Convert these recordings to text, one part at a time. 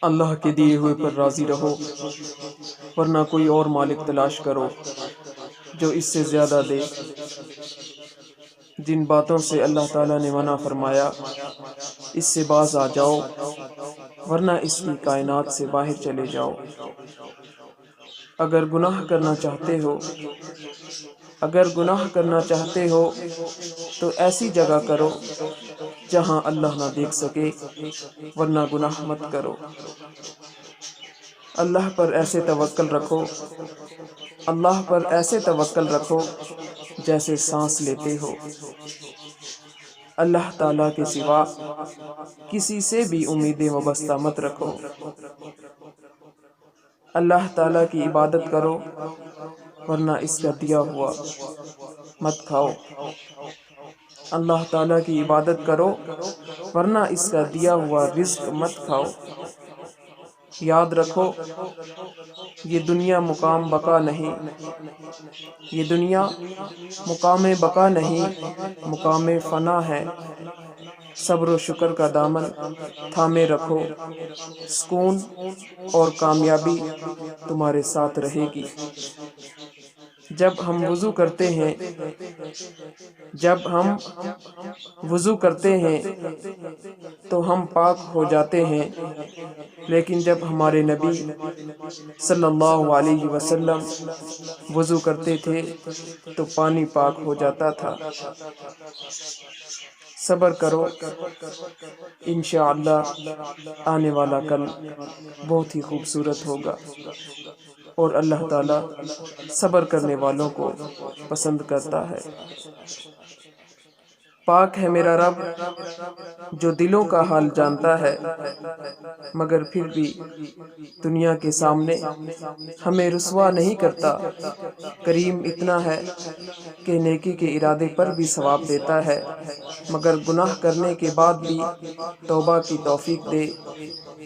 اللہ کے دیے ہوئے پر راضی رہو، ورنہ کوئی اور مالک تلاش کرو جو اس سے زیادہ دے۔ جن باتوں سے اللہ تعالیٰ نے منع فرمایا اس سے باز آ جاؤ، ورنہ اس کی کائنات سے باہر چلے جاؤ۔ اگر گناہ کرنا چاہتے ہو تو ایسی جگہ کرو جہاں اللہ نہ دیکھ سکے، ورنہ گناہ مت کرو۔ اللہ پر ایسے توکل رکھو جیسے سانس لیتے ہو۔ اللہ تعالیٰ کے سوا کسی سے بھی امیدیں وابستہ مت رکھو۔ اللہ تعالیٰ کی عبادت کرو، ورنہ اس کا دیا ہوا مت کھاؤ۔ اللہ تعالیٰ کی عبادت کرو، ورنہ اس کا دیا ہوا رزق مت کھاؤ۔ یاد رکھو، یہ دنیا مقام بقا نہیں، مقام فنا ہے۔ صبر و شکر کا دامن تھامے رکھو، سکون اور کامیابی تمہارے ساتھ رہے گی۔ جب ہم وضو کرتے ہیں تو ہم پاک ہو جاتے ہیں، لیکن جب ہمارے نبی صلی اللہ علیہ وسلم وضو کرتے تھے تو پانی پاک ہو جاتا تھا۔ صبر کرو، انشاءاللہ آنے والا کل بہت ہی خوبصورت ہوگا، اور اللہ تعالیٰ صبر کرنے والوں کو پسند کرتا ہے۔ پاک ہے میرا رب جو دلوں کا حال جانتا ہے، مگر پھر بھی دنیا کے سامنے ہمیں رسوا نہیں کرتا۔ کریم اتنا ہے کہ نیکی کے ارادے پر بھی ثواب دیتا ہے، مگر گناہ کرنے کے بعد بھی توبہ کی توفیق دے،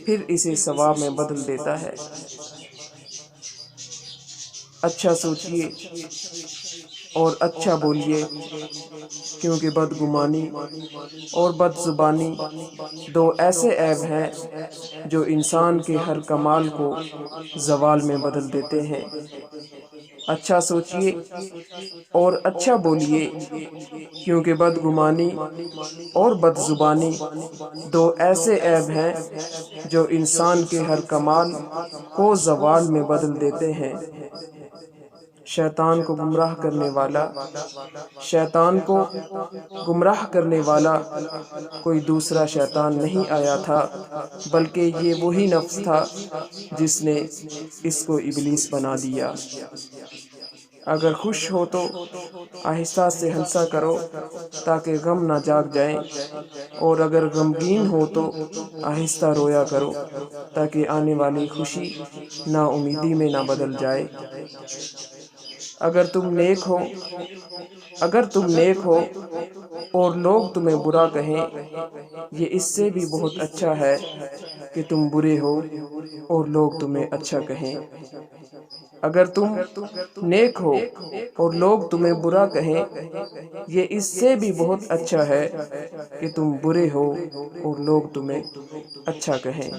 پھر اسے ثواب میں بدل دیتا ہے۔ اچھا سوچئے اور اچھا بولیے، کیونکہ بدگمانی اور بد زبانی دو ایسے عیب ہیں جو انسان کے ہر کمال کو زوال میں بدل دیتے ہیں۔ اچھا سوچئے اور اچھا بولیے، کیونکہ بدگمانی اور بد زبانی دو ایسے عیب ہیں جو انسان کے ہر کمال کو زوال میں بدل دیتے ہیں۔ شیطان کو گمراہ کرنے والا کوئی دوسرا شیطان نہیں آیا تھا، بلکہ یہ وہی نفس تھا جس نے اس کو ابلیس بنا دیا۔ اگر خوش ہو تو آہستہ سے ہنسا کرو تاکہ غم نہ جاگ جائیں، اور اگر غمگین ہو تو آہستہ رویا کرو تاکہ آنے والی خوشی نا امیدی میں نہ بدل جائے۔ اگر تم نیک ہو اور لوگ تمہیں برا کہیں، یہ اس سے بھی بہت اچھا ہے کہ تم برے ہو اور لوگ تمہیں اچھا کہیں۔ اگر تم نیک ہو اور لوگ تمہیں برا کہیں، یہ اس سے بھی بہت اچھا ہے کہ تم برے ہو اور لوگ تمہیں اچھا کہیں۔